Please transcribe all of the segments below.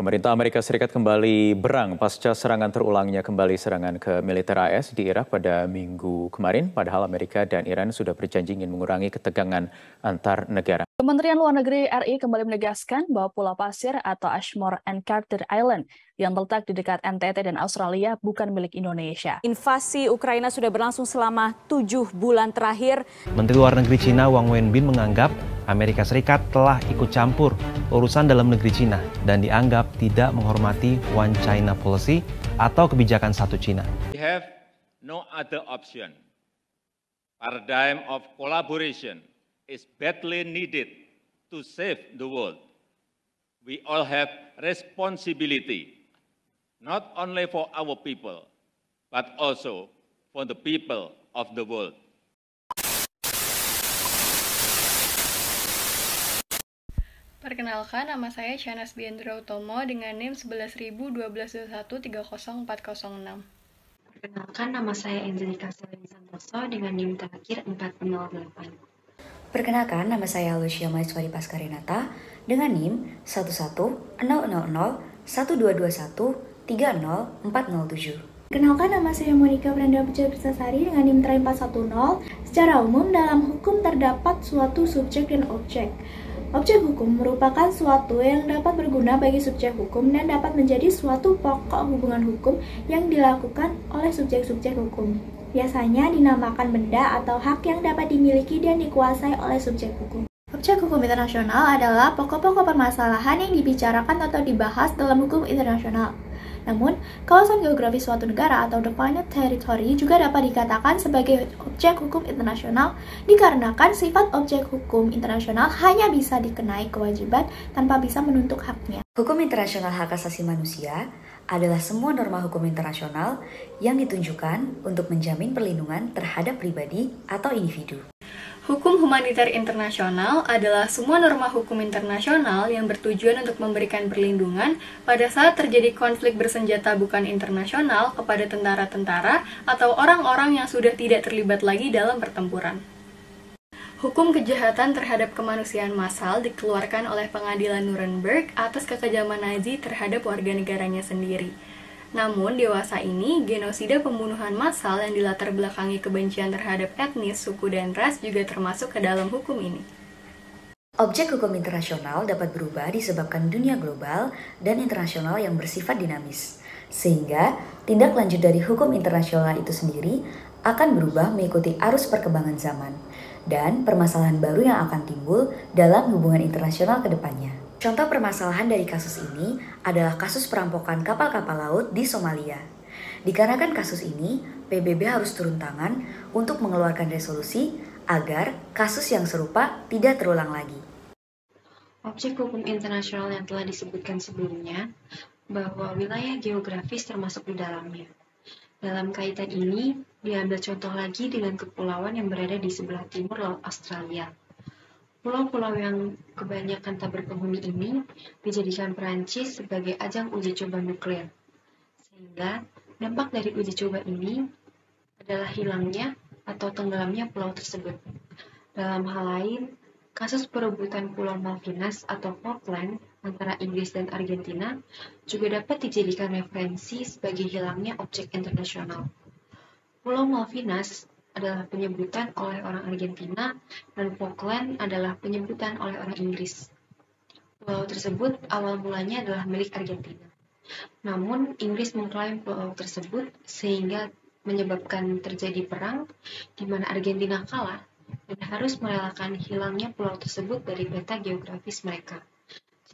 Pemerintah Amerika Serikat kembali berang pasca serangan terulangnya kembali serangan ke militer AS di Irak pada minggu kemarin, padahal Amerika dan Iran sudah berjanji ingin mengurangi ketegangan antar negara. Kementerian Luar Negeri RI kembali menegaskan bahwa Pulau Pasir atau Ashmore and Carter Island yang terletak di dekat NTT dan Australia bukan milik Indonesia. Invasi Ukraina sudah berlangsung selama 7 bulan terakhir. Menteri Luar Negeri Cina Wang Wenbin menganggap Amerika Serikat telah ikut campur urusan dalam negeri Cina dan dianggap tidak menghormati One China Policy atau kebijakan satu Cina. We have no other option. Paradigm of collaboration is badly needed to save the world. We all have responsibility, not only for our people, but also for the people of the world. Perkenalkan, nama saya Shanas Biendra Utomo dengan NIM 11.01221-30406. Perkenalkan, nama saya Angelika Seleni Santoso dengan NIM terakhir 408. Perkenalkan, nama saya Lucia Maiswari Paskarinata dengan NIM 11000121300407. Perkenalkan, nama saya Monika Branda Puja Bersasari dengan NIM 410. Secara umum, dalam hukum terdapat suatu subjek dan objek. Objek hukum merupakan suatu yang dapat berguna bagi subjek hukum dan dapat menjadi suatu pokok hubungan hukum yang dilakukan oleh subjek-subjek hukum. Biasanya dinamakan benda atau hak yang dapat dimiliki dan dikuasai oleh subjek hukum. Objek hukum internasional adalah pokok-pokok permasalahan yang dibicarakan atau dibahas dalam hukum internasional. Namun, kawasan geografis suatu negara atau defined territory juga dapat dikatakan sebagai objek hukum internasional dikarenakan sifat objek hukum internasional hanya bisa dikenai kewajiban tanpa bisa menuntut haknya. Hukum internasional hak asasi manusia adalah semua norma hukum internasional yang ditunjukkan untuk menjamin perlindungan terhadap pribadi atau individu. Hukum humaniter internasional adalah semua norma hukum internasional yang bertujuan untuk memberikan perlindungan pada saat terjadi konflik bersenjata bukan internasional kepada tentara-tentara atau orang-orang yang sudah tidak terlibat lagi dalam pertempuran. Hukum kejahatan terhadap kemanusiaan massal dikeluarkan oleh pengadilan Nuremberg atas kekejaman Nazi terhadap warga negaranya sendiri. Namun, dewasa ini, genosida pembunuhan massal yang dilatar belakangi kebencian terhadap etnis, suku, dan ras juga termasuk ke dalam hukum ini. Objek hukum internasional dapat berubah disebabkan dunia global dan internasional yang bersifat dinamis. Sehingga, tindak lanjut dari hukum internasional itu sendiri akan berubah mengikuti arus perkembangan zaman dan permasalahan baru yang akan timbul dalam hubungan internasional ke depannya. Contoh permasalahan dari kasus ini adalah kasus perampokan kapal-kapal laut di Somalia. Dikarenakan kasus ini, PBB harus turun tangan untuk mengeluarkan resolusi agar kasus yang serupa tidak terulang lagi. Objek hukum internasional yang telah disebutkan sebelumnya, bahwa wilayah geografis termasuk di dalamnya. Dalam kaitan ini, diambil contoh lagi dengan kepulauan yang berada di sebelah timur Laut Australia. Pulau-pulau yang kebanyakan tak berpenghuni ini dijadikan Perancis sebagai ajang uji coba nuklir. Sehingga dampak dari uji coba ini adalah hilangnya atau tenggelamnya pulau tersebut. Dalam hal lain, kasus perebutan Pulau Malvinas atau Falkland antara Inggris dan Argentina juga dapat dijadikan referensi sebagai hilangnya objek internasional. Pulau Malvinas adalah penyebutan oleh orang Argentina dan Falkland adalah penyebutan oleh orang Inggris. Pulau tersebut awal mulanya adalah milik Argentina. Namun, Inggris mengklaim pulau tersebut sehingga menyebabkan terjadi perang di mana Argentina kalah dan harus merelakan hilangnya pulau tersebut dari peta geografis mereka.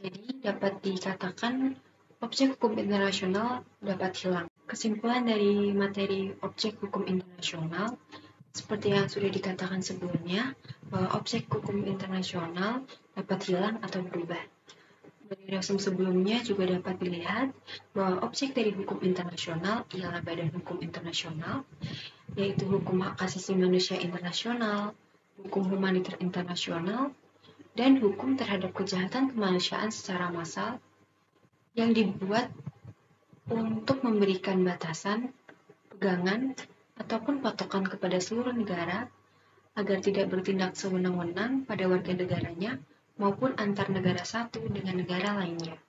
Jadi, dapat dikatakan objek hukum internasional dapat hilang. Kesimpulan dari materi objek hukum internasional seperti yang sudah dikatakan sebelumnya, bahwa objek hukum internasional dapat hilang atau berubah. Dari resume sebelumnya juga dapat dilihat bahwa objek dari hukum internasional ialah Badan Hukum Internasional, yaitu hukum hak asasi manusia internasional, hukum humaniter internasional, dan hukum terhadap kejahatan kemanusiaan secara massal yang dibuat untuk memberikan batasan, pegangan, ataupun patokan kepada seluruh negara agar tidak bertindak sewenang-wenang pada warga negaranya maupun antar negara satu dengan negara lainnya.